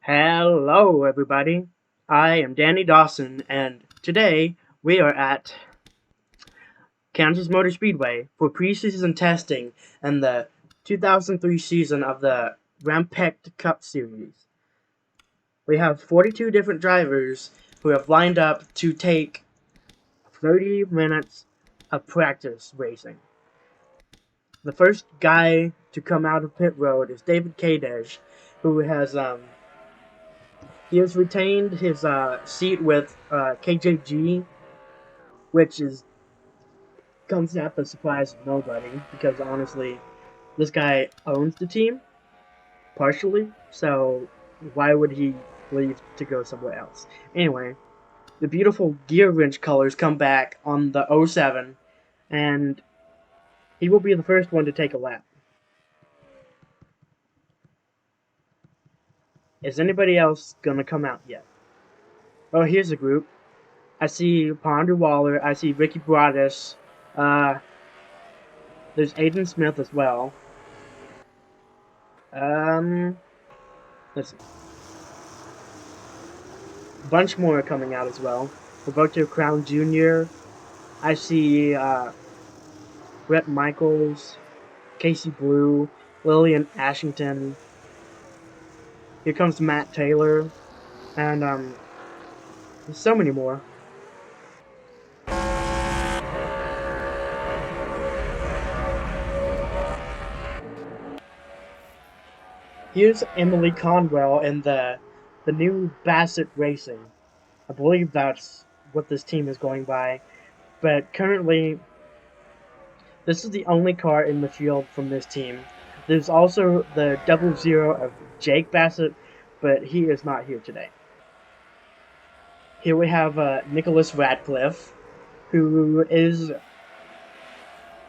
Hello, everybody. I am Danny Dawson, and today we are at Kansas Motor Speedway for preseason testing and the 2003 season of the RAMPECT Cup Series. We have 42 different drivers who have lined up to take 30 minutes of practice racing. The first guy to come out of pit road is David Kadesh, who has retained his seat with KJG, which comes at the surprise of nobody, because honestly, this guy owns the team partially, so why would he leave to go somewhere else? Anyway, the beautiful gear wrench colors come back on the '07, and he will be the first one to take a lap. Is anybody else gonna come out yet? Oh, here's a group. I see Ponder Waller. I see Ricky Broadus. There's Aiden Smith as well. Let's see. A bunch more are coming out as well. Roberto Crown Jr. I see Brett Michaels, Casey Blue, Lillian Ashington. Here comes Matt Taylor, and there's so many more. Here's Emily Conwell in the new Bassett Racing. I believe that's what this team is going by. But currently, this is the only car in the field from this team. There's also the 00 of Jake Bassett, but he is not here today. Here we have Nicholas Radcliffe, who is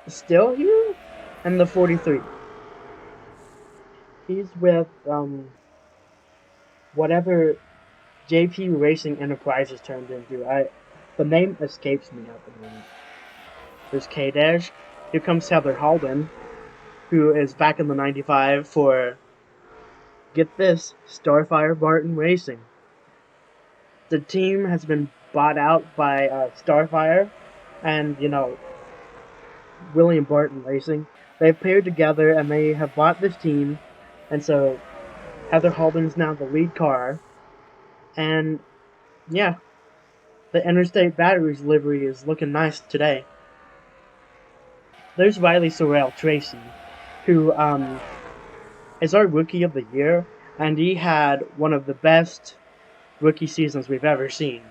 still here in the 43. He's with whatever JP Racing Enterprises turned into. The name escapes me at the moment. There's Kadesh. Here comes Heather Halden, who is back in the 95 for, get this, Starfire Barton Racing. The team has been bought out by Starfire and, William Barton Racing. They've paired together and they have bought this team, and so Heather Halden's now the lead car. And yeah, the Interstate Batteries livery is looking nice today. There's Riley Sorrell Tracy, who is our Rookie of the Year, and he had one of the best rookie seasons we've ever seen.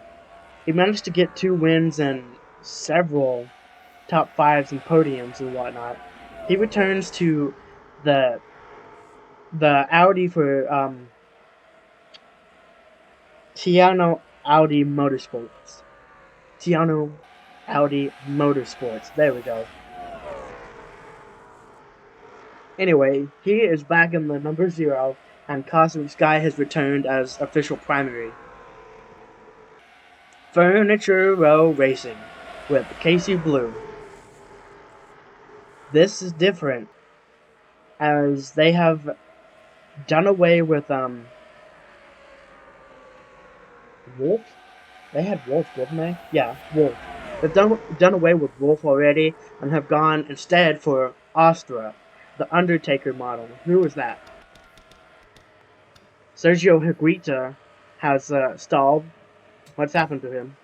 He managed to get 2 wins and several top 5s and podiums and whatnot. He returns to the Audi for Tiano Audi Motorsports. Tiano Audi Motorsports. There we go. Anyway, he is back in the number 0, and Cosmic Sky has returned as official primary. Furniture Row Racing with Casey Blue. This is different, as they have done away with Wolf? They had Wolf, didn't they? Yeah, Wolf. They've done away with Wolf already and have gone instead for Astra, the Undertaker model. Who was that? Sergio Higuita has stalled. What's happened to him?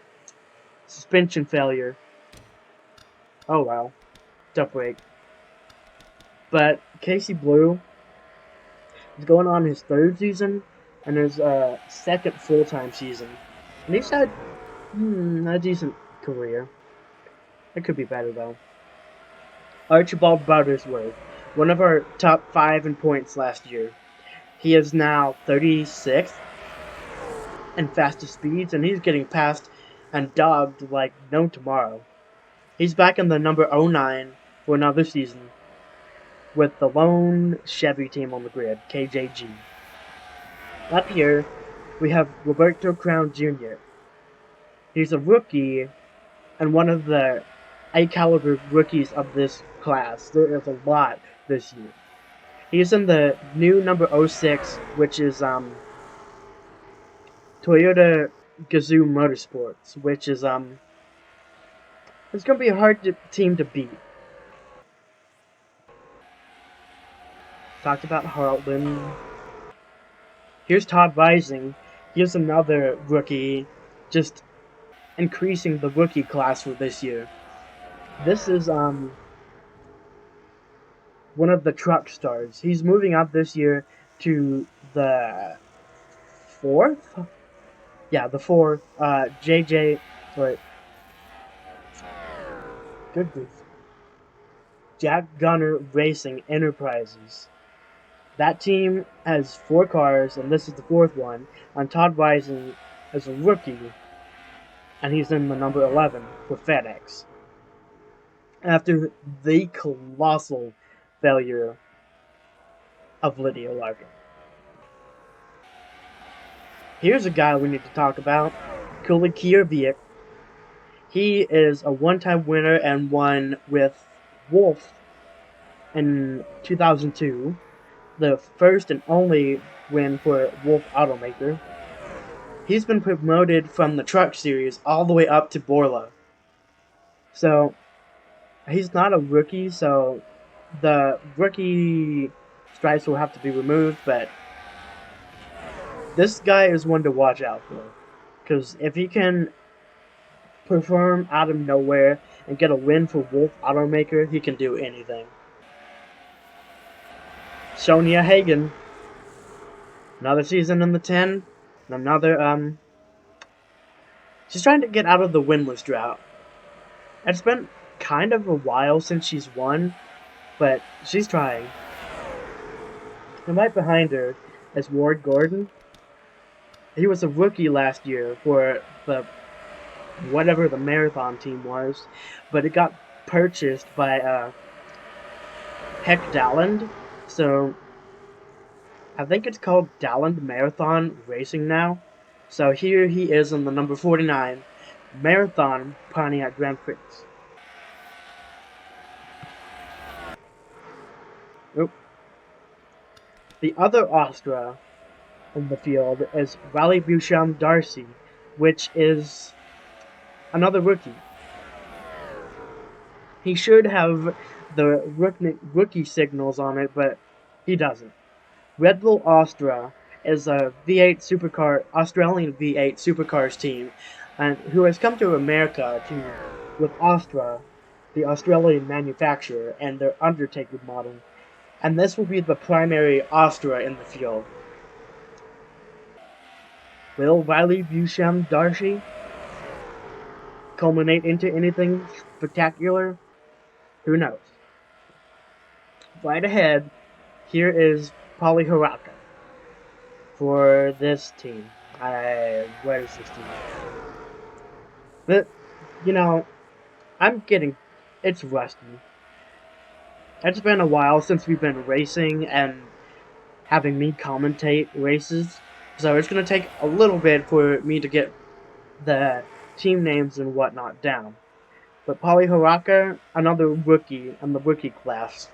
Suspension failure. Oh well. Tough break. But Casey Blue is going on his 3rd season and his 2nd full-time season. And he's had a decent career. It could be better though. Archibald Buttersworth, one of our top 5 in points last year. He is now 36th in fastest speeds, and he's getting passed and dogged like no tomorrow. He's back in the number 09 for another season with the lone Chevy team on the grid, KJG. Up here, we have Roberto Crown Jr. He's a rookie and one of the A-caliber rookies of this class. There is a lot this year. He's in the new number 06, which is Toyota Gazoo Motorsports, which is it's gonna be a hard team to beat. Talked about Hartland. Here's Todd Rising. Here's another rookie, just increasing the rookie class for this year. This is one of the truck stars. He's moving up this year to the fourth. Yeah, the fourth. JJ. Wait. Good grief. Jack Gunner Racing Enterprises. That team has 4 cars, and this is the 4th one. And Todd Rising is a rookie, and he's in the number 11 for FedEx. After the colossal failure of Lydia Larkin. Here's a guy we need to talk about, Kuli Kierviek. He is a one-time winner and won with Wolf in 2002. The first and only win for Wolf Automaker. He's been promoted from the Truck Series all the way up to Borla. So, he's not a rookie, so the rookie stripes will have to be removed, but this guy is one to watch out for. Because if he can perform out of nowhere and get a win for Wolf Automaker, he can do anything. Sonia Hagen. Another season in the 10. And another, she's trying to get out of the winless drought. It's been kind of a while since she's won, but she's trying. And right behind her is Ward Gordon. He was a rookie last year for the whatever the marathon team was, but it got purchased by Heck Dalland. So I think it's called Dalland Marathon Racing now. So here he is in the number 49 Marathon Pontiac Grand Prix. Oop. The other Astra in the field is Raleigh Beauchamp Darcy, which is another rookie. He should have the rookie signals on it, but he doesn't. Red Bull Astra is a V8 supercar, Australian V8 supercars team, and who has come to America with Astra, the Australian manufacturer, and their Undertaker model. And this will be the primary Astra in the field. Will Riley Beauchamp Darcy culminate into anything spectacular? Who knows? Right ahead, here is Polly Haraka for this team. Where is this team? But, you know, it's rusty. It's been a while since we've been racing and having me commentate races, so it's going to take a little bit for me to get the team names and whatnot down. But Polly Haraka, another rookie in the rookie class,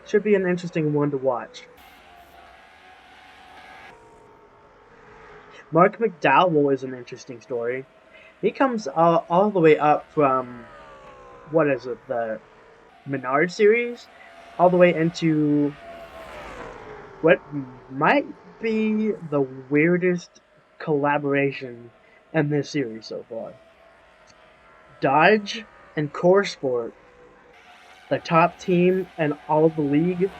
should be an interesting one to watch. Mark McDowell is an interesting story. He comes all the way up from, the Menard series, all the way into what might be the weirdest collaboration in this series so far. Dodge and Core Sport, the top team in all of the league,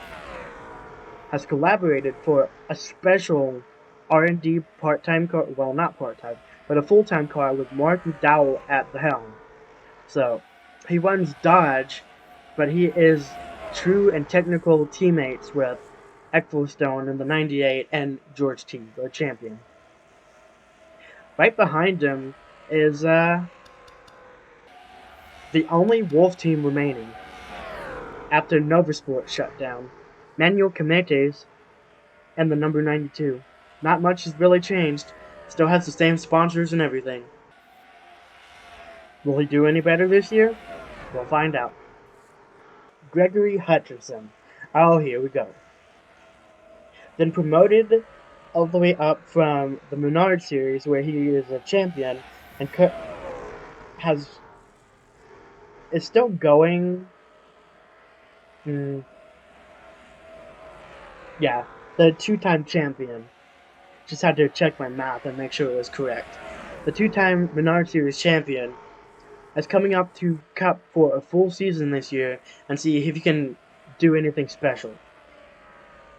has collaborated for a special R&D part-time car, well, not part-time, but a full-time car with Mark McDowell at the helm. So, he runs Dodge, but he is true and technical teammates with Ecclestone in the 98 and George T, the champion. Right behind him is the only Wolf team remaining after Novasport shut down, Manuel Cametes and the number 92. Not much has really changed. Still has the same sponsors and everything. Will he do any better this year? We'll find out. Gregory Hutchinson. Oh, here we go. Then promoted all the way up from the Menard series where he is a champion and has is still going. Mm, yeah, the two-time champion. Just had to check my math and make sure it was correct. The two-time Menard Series champion is coming up to Cup for a full season this year and see if he can do anything special.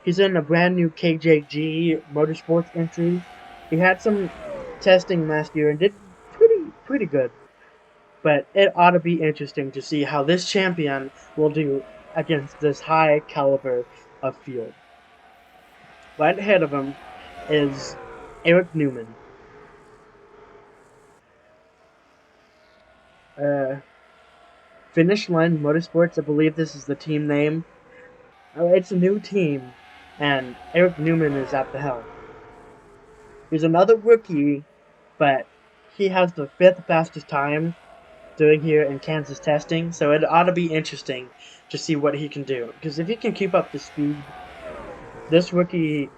He's in a brand new KJG Motorsports entry. He had some testing last year and did pretty good. But it ought to be interesting to see how this champion will do against this high caliber of field. Right ahead of him is Eric Newman. Finish Line Motorsports, I believe this is the team name. It's a new team, and Eric Newman is at the helm. He's another rookie, but he has the 5th fastest time doing here in Kansas testing, so it ought to be interesting to see what he can do. Because if he can keep up the speed, this rookie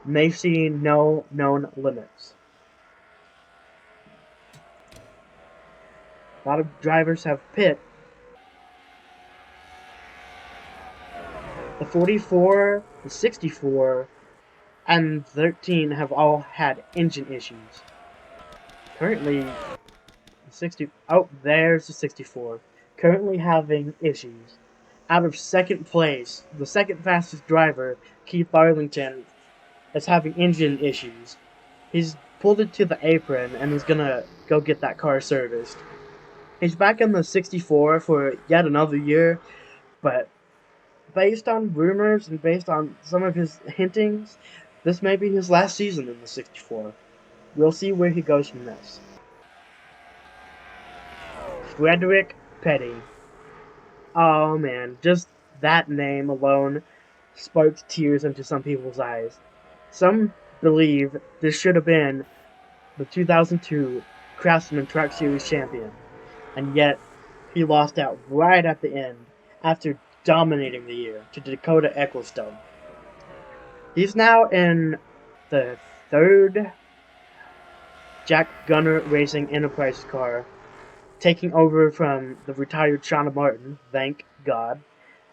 may see no known limits. A lot of drivers have pit. The 44, the 64, and 13 have all had engine issues. Currently, the 60. Oh, there's the 64. Currently having issues. Out of second place, the second fastest driver, Keith Arlington, is having engine issues. He's pulled it to the apron and he's gonna go get that car serviced. He's back in the 64 for yet another year, but based on rumors and based on some of his hintings, this may be his last season in the 64. We'll see where he goes from this. Frederick Petty. Oh man, just that name alone sparked tears into some people's eyes. Some believe this should have been the 2002 Craftsman Truck Series champion, and yet he lost out right at the end after dominating the year to Dakota Ecclestone. He's now in the 3rd Jack Gunner Racing Enterprise car, taking over from the retired Shauna Martin, thank God.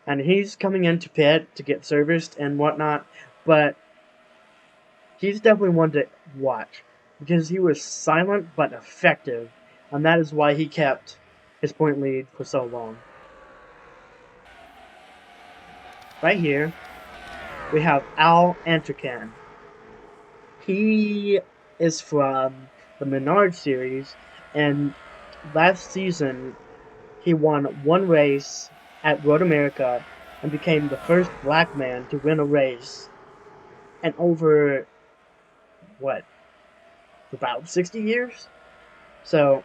And he's coming into pit to get serviced and whatnot, but he's definitely one to watch because he was silent but effective, and that is why he kept his point lead for so long. Right here, we have Al Antrican. He is from the Menard series, and last season he won one race at Road America and became the first black man to win a race in over, about 60 years? So,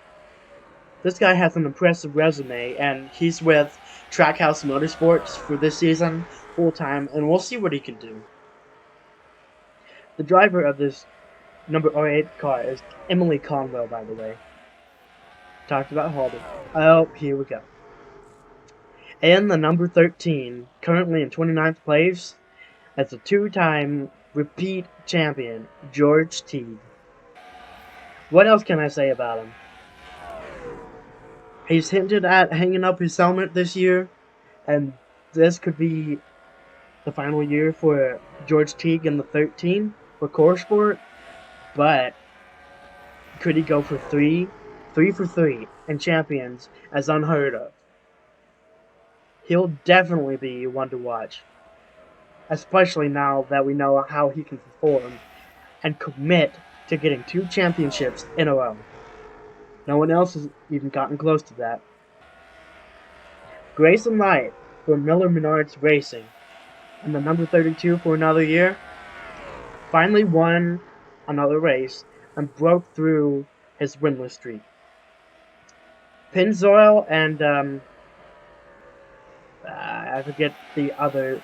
this guy has an impressive resume, and he's with Trackhouse Motorsports for this season, full-time, and we'll see what he can do. The driver of this number 08 car is Emily Conwell, by the way. Talked about Holden. Oh, here we go. And the number 13, currently in 29th place, as a 2-time repeat champion, George Teague. What else can I say about him? He's hinted at hanging up his helmet this year, and this could be the final year for George Teague in the 13 for core sport, but could he go for 3 for 3 and champions as unheard of? He'll definitely be one to watch, especially now that we know how he can perform and commit to getting 2 championships in a row. No one else has even gotten close to that. Grayson Light for Miller Menards Racing, and the number 32 for another year, finally won another race and broke through his winless streak. Pennzoil and I forget the other,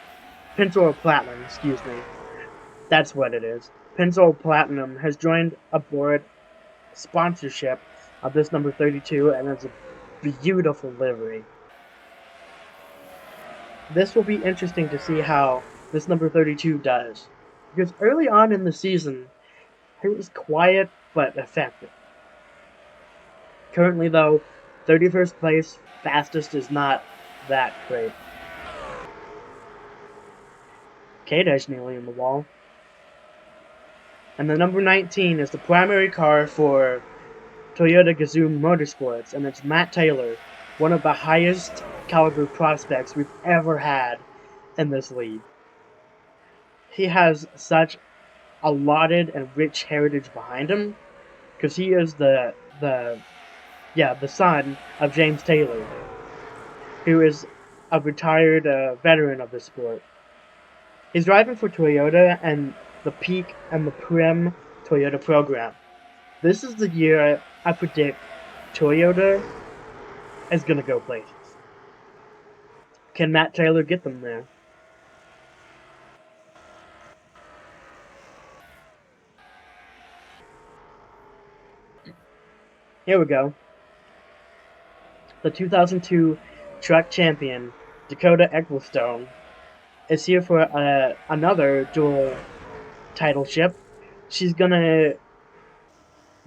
Pennzoil Platinum, excuse me. That's what it is. Pennzoil Platinum has joined aboard sponsorship of this number 32, and it's a beautiful livery. This will be interesting to see how this number 32 does. Because early on in the season, he was quiet but effective. Currently, though, 31st place, fastest is not that great. K-Dash nearly in the wall. And the number 19 is the primary car for Toyota Gazoo Motorsports, and it's Matt Taylor, one of the highest caliber prospects we've ever had in this league. He has such a lauded and rich heritage behind him, because he is the son of James Taylor, who is a retired veteran of the sport. He's driving for Toyota and the Peak and the Prim Toyota program. This is the year I predict Toyota is going to go places. Can Matt Taylor get them there? Here we go. The 2002 truck champion, Dakota Ecclestone, is here for another dual titleship. She's going to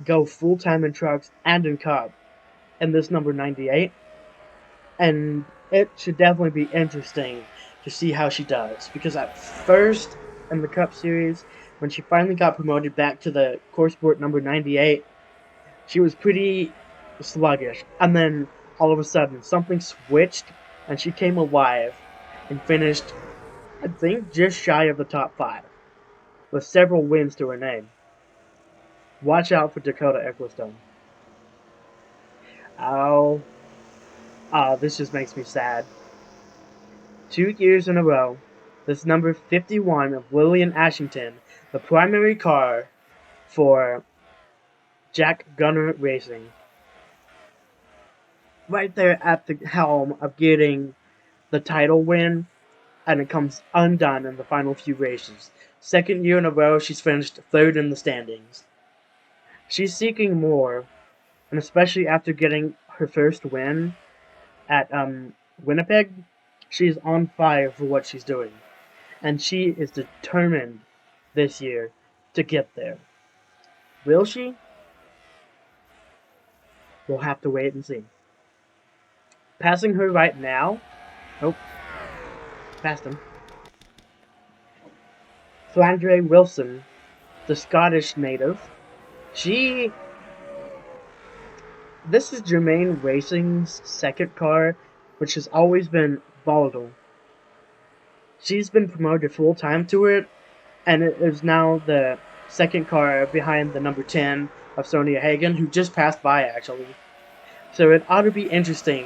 go full-time in trucks and in Cup in this number 98. And it should definitely be interesting to see how she does. Because at first, in the Cup Series, when she finally got promoted back to the Core Sport number 98, she was pretty sluggish. And then, all of a sudden, something switched, and she came alive and finished, I think, just shy of the top 5, with several wins to her name. Watch out for Dakota Ecclestone. Oh, this just makes me sad. 2 years in a row, this number 51 of Lillian Ashington, the primary car for Jack Gunner Racing. Right there at the helm of getting the title win, and it comes undone in the final few races. 2nd year in a row, she's finished 3rd in the standings. She's seeking more, and especially after getting her first win at Winnipeg, she's on fire for what she's doing. And she is determined this year to get there. Will she? We'll have to wait and see. Passing her right now. Oh, passed him. Flandre Wilson, the Scottish native. This is Germain Racing's second car, which has always been volatile. She's been promoted full-time to it, and it is now the second car behind the number 10 of Sonia Hagen, who just passed by, actually. So it ought to be interesting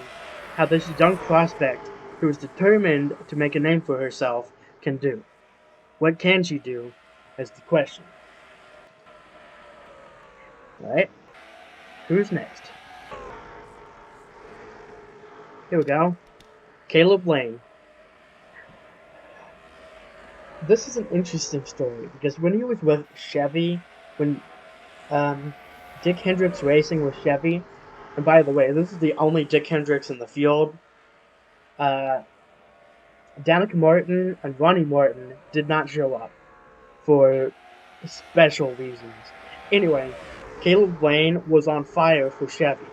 how this young prospect, who is determined to make a name for herself, can do. What can she do, is the question. Alright, who's next? Here we go. Caleb Lane. This is an interesting story, because when he was with Chevy, when Dick Hendricks Racing was Chevy, and by the way, this is the only Dick Hendricks in the field, Danica Martin and Ronnie Martin did not show up for special reasons. Anyway, Caleb Lane was on fire for Chevy.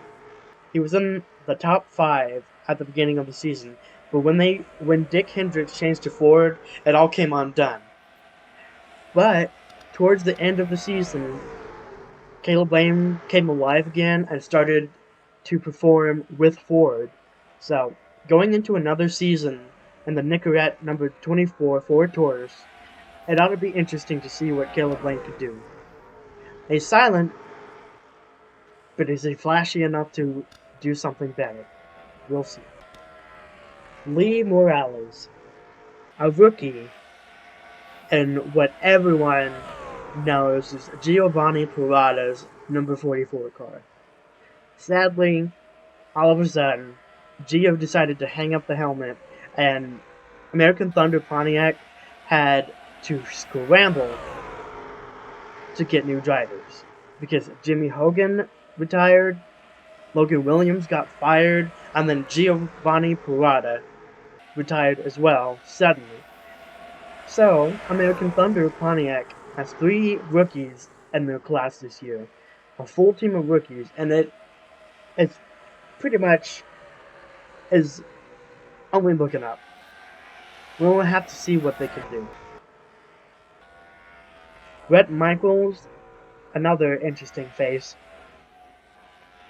He was in the top 5 at the beginning of the season, but when Dick Hendricks changed to Ford, it all came undone. But towards the end of the season, Caleb Lane came alive again and started to perform with Ford. So, going into another season in the Nicorette number 24 Ford Taurus, it ought to be interesting to see what Caleb Lane could do. He's silent, but is he flashy enough to do something better? We'll see. Lee Morales, a rookie in what everyone knows is Giovanni Parada's number 44 car. Sadly, all of a sudden, Gio decided to hang up the helmet, and American Thunder Pontiac had to scramble to get new drivers, because Jimmy Hogan retired, Logan Williams got fired, and then Giovanni Parada retired as well, suddenly. So, American Thunder Pontiac has 3 rookies in their class this year. A full team of rookies, and it's pretty much is only looking up. We'll have to see what they can do. Brett Michaels, another interesting face.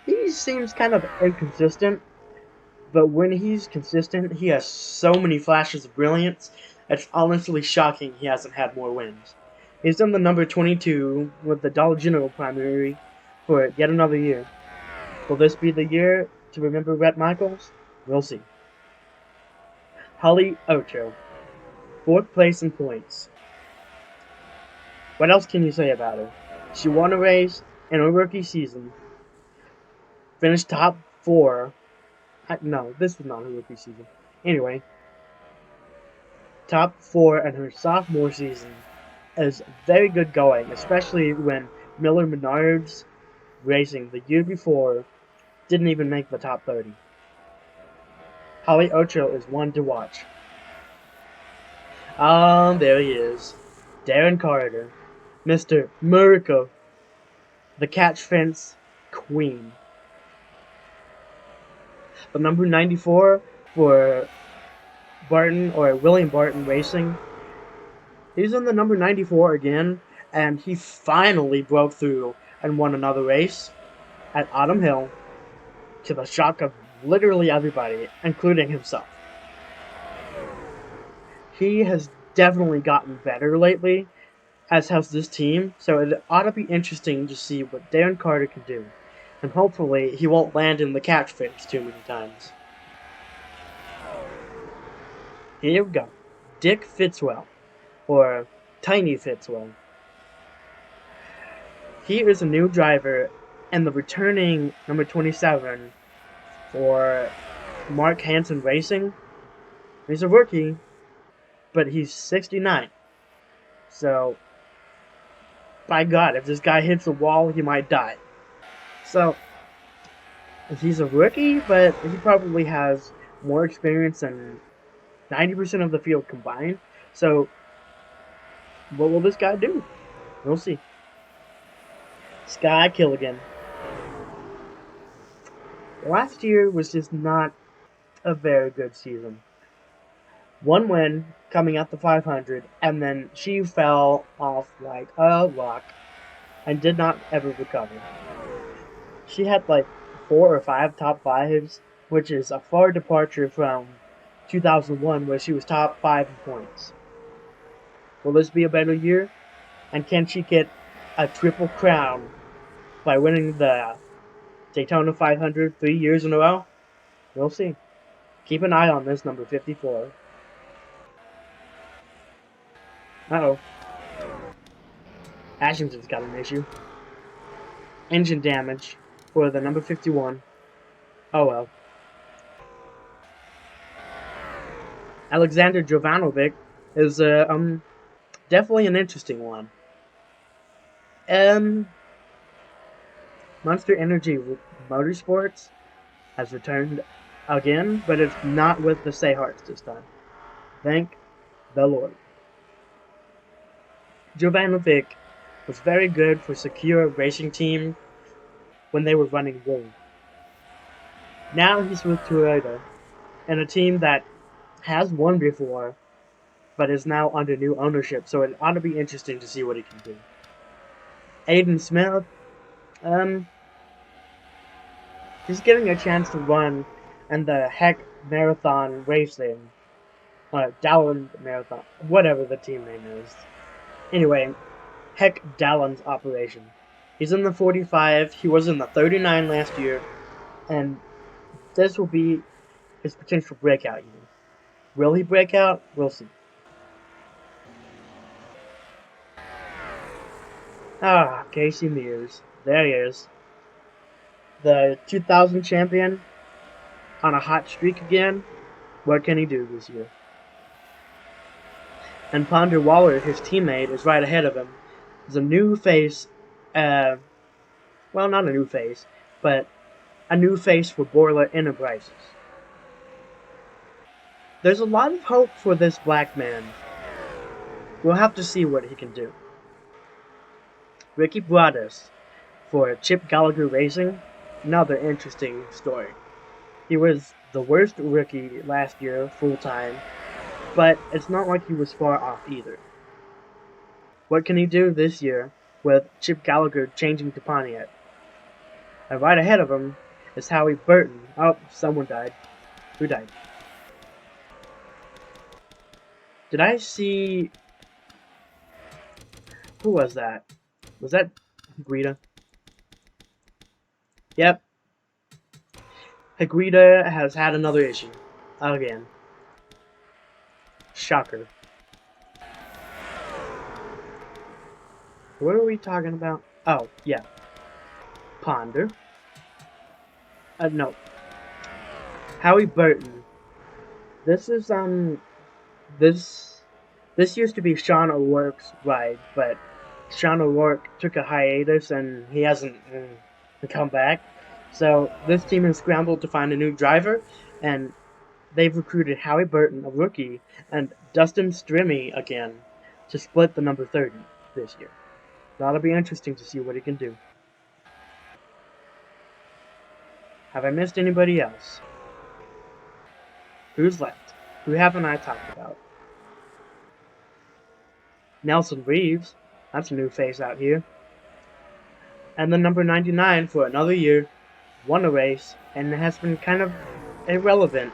He seems kind of inconsistent, but when he's consistent, he has so many flashes of brilliance, it's honestly shocking he hasn't had more wins. He's in the number 22 with the Dollar General primary for yet another year. Will this be the year to remember Brett Michaels? We'll see. Holly Ocho, 4th place in points. What else can you say about her? She won a race in her rookie season, finished top 4. No, this was not her rookie season. Anyway, top 4 in her sophomore season is very good going, especially when Miller Menards Racing the year before didn't even make the top 30. Holly Ocho is one to watch. There he is. Darren Carter, Mr. Miracle, the catch fence queen. The number 94 for Barton, or William Barton Racing. He's in the number 94 again, and he finally broke through and won another race at Autumn Hill, to the shock of literally everybody, including himself. He has definitely gotten better lately, as has this team, so it ought to be interesting to see what Darren Carter can do. And hopefully he won't land in the catch fence too many times. Here we go. Dick Fitzwell, or Tiny Fitzwell. He is a new driver and the returning number 27 for Mark Hansen Racing. He's a rookie, but he's 69. So, by God, if this guy hits a wall, he might die. So, he's a rookie, but he probably has more experience than 90% of the field combined. So, what will this guy do? We'll see. Sky Killigan. Last year was just not a very good season. One win coming at the 500, and then she fell off like a rock and did not ever recover. She had like 4 or 5 top 5s, which is a far departure from 2001, where she was top 5 in points. Will this be a better year? And can she get a triple crown by winning the Daytona 500 3 years in a row? We'll see. Keep an eye on this number 54. Uh-oh. Ashington's got an issue. Engine damage for the number 51. Oh well. Alexander Jovanovic is definitely an interesting one. Monster Energy Motorsports has returned again, but it's not with the Sayharts this time. Thank the Lord. Jovanovic was very good for Secure Racing Team when they were running Wool. Now he's with Toyota, and a team that has won before, but is now under new ownership, so it ought to be interesting to see what he can do. Aiden Smith, he's getting a chance to run in the Heck Marathon Racing, Dallin Marathon, whatever the team name is. Anyway, Heck Dallin's operation. He's in the 45, he was in the 39 last year, and this will be his potential breakout year. Will he break out? We'll see. Casey Mears. There he is. The 2000 champion on a hot streak again. What can he do this year? And Ponder Waller, his teammate, is right ahead of him. He's a new face, well, not a new face, but a new face for Borla Enterprises. There's a lot of hope for this black man. We'll have to see what he can do. Ricky Broaddus for Chip Gallagher Racing, another interesting story. He was the worst rookie last year full-time, but it's not like he was far off either. What can he do this year with Chip Gallagher changing to Pontiac? And right ahead of him is Howie Burton. Oh, someone died. Who died? Did I see... Who was that? Was that Higuita? Yep. Higuita has had another issue. Again. Shocker. What are we talking about? Oh, yeah. Ponder. No. Howie Burton. This is, This used to be Sean O'Rourke's ride, but Sean O'Rourke took a hiatus and he hasn't come back. So this team has scrambled to find a new driver, and they've recruited Howie Burton, a rookie, and Dustin Strimmy again to split the number 30 this year. That'll be interesting to see what he can do. Have I missed anybody else? Who's left? Who haven't I talked about? Nelson Reeves. That's a new face out here. And the number 99 for another year, won a race, and has been kind of irrelevant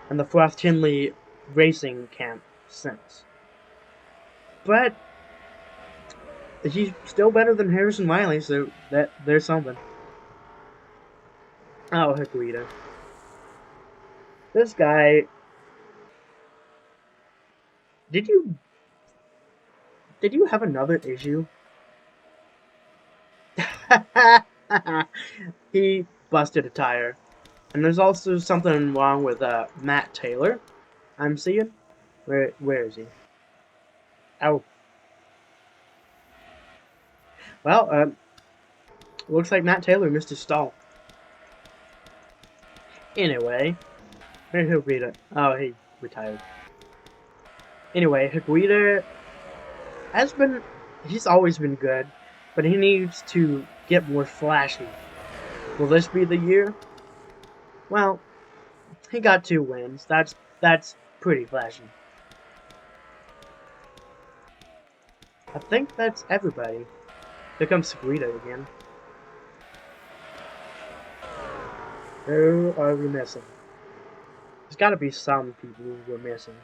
in the Frost Hindley racing camp since. But he's still better than Harrison Wiley, so there's something. Oh, Higuita. This guy... Did you have another issue? He busted a tire. And there's also something wrong with Matt Taylor, I'm seeing. Where is he? Oh. Well, looks like Matt Taylor missed his stall. Anyway, where's Higuita? Oh, he retired. Anyway, Higuita he's always been good, but he needs to get more flashy. Will this be the year? Well, he got 2 wins. That's pretty flashy. I think that's everybody. Here comes Higuita again. Who are we missing? There's gotta be some people who we're missing.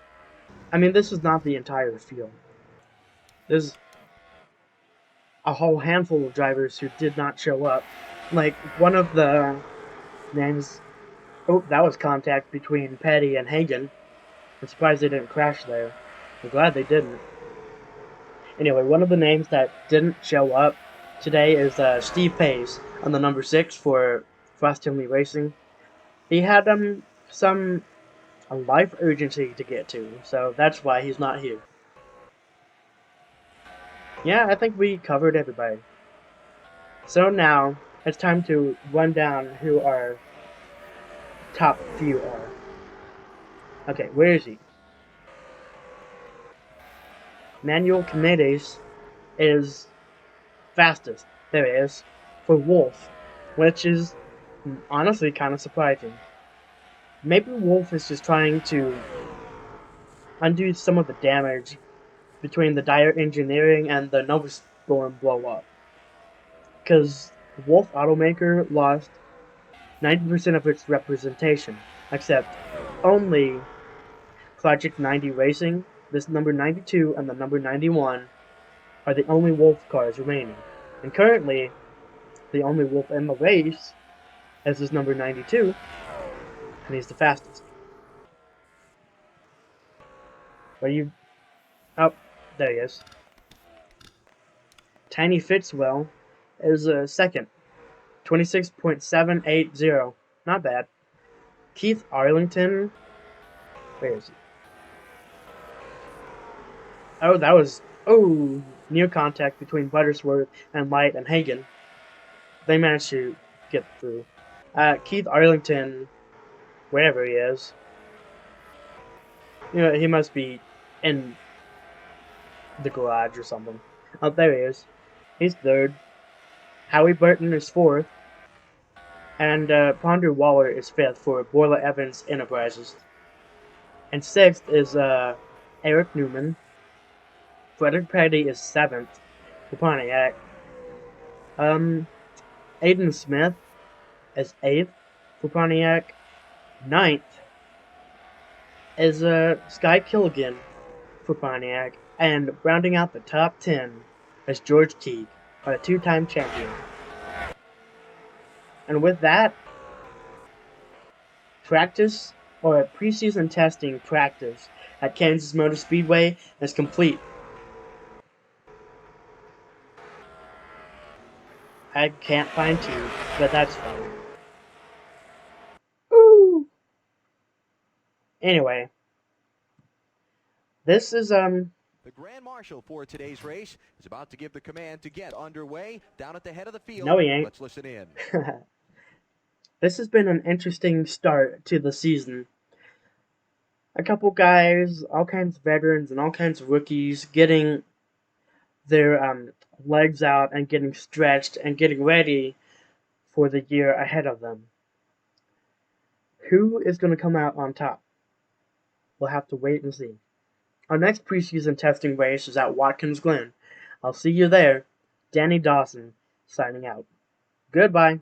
I mean, this is not the entire field. There's a whole handful of drivers who did not show up. Like, one of the names... Oh, that was contact between Petty and Hagen. I'm surprised they didn't crash there. I'm glad they didn't. Anyway, one of the names that didn't show up today is Steve Pace on the number 6 for Frost Hindley Racing. He had a life urgency to get to, so that's why he's not here. Yeah, I think we covered everybody. So now, it's time to run down who our top few are. Okay, where is he? Manuel Canedes is fastest, there he is, for Wolf, which is honestly kind of surprising. Maybe Wolf is just trying to undo some of the damage between the dire engineering and the Nova Storm blow up. Because Wolf Automaker lost 90% of its representation, except only Project 90 Racing, this number 92 and the number 91 are the only Wolf cars remaining. And currently, the only Wolf in the race is this number 92, and he's the fastest. Are you... Oh, there he is. Tiny Fitzwell is second. 26.780. Not bad. Keith Arlington... Where is he? Oh, that was... Oh! Near contact between Buttersworth and Light and Hagen. They managed to get through. Keith Arlington... Wherever he is. You know, he must be in the garage or something. Oh, there he is. He's third. Howie Burton is fourth. And Ponder Waller is fifth for Boiler Evans Enterprises. And sixth is Eric Newman. Frederick Petty is seventh for Pontiac. Aiden Smith is eighth for Pontiac. Ninth is Sky Killigan for Pontiac. And rounding out the top 10 is George Teague, a two-time champion. And with that, practice or preseason testing practice at Kansas Motor Speedway is complete. I can't find two, but that's fine. Ooh. Anyway, this is The Grand Marshal for today's race is about to give the command to get underway down at the head of the field. No, he ain't. Let's listen in. This has been an interesting start to the season. A couple guys, all kinds of veterans and all kinds of rookies getting their legs out and getting stretched and getting ready for the year ahead of them. Who is going to come out on top? We'll have to wait and see. Our next preseason testing race is at Watkins Glen. I'll see you there. Danny Dawson, signing out. Goodbye.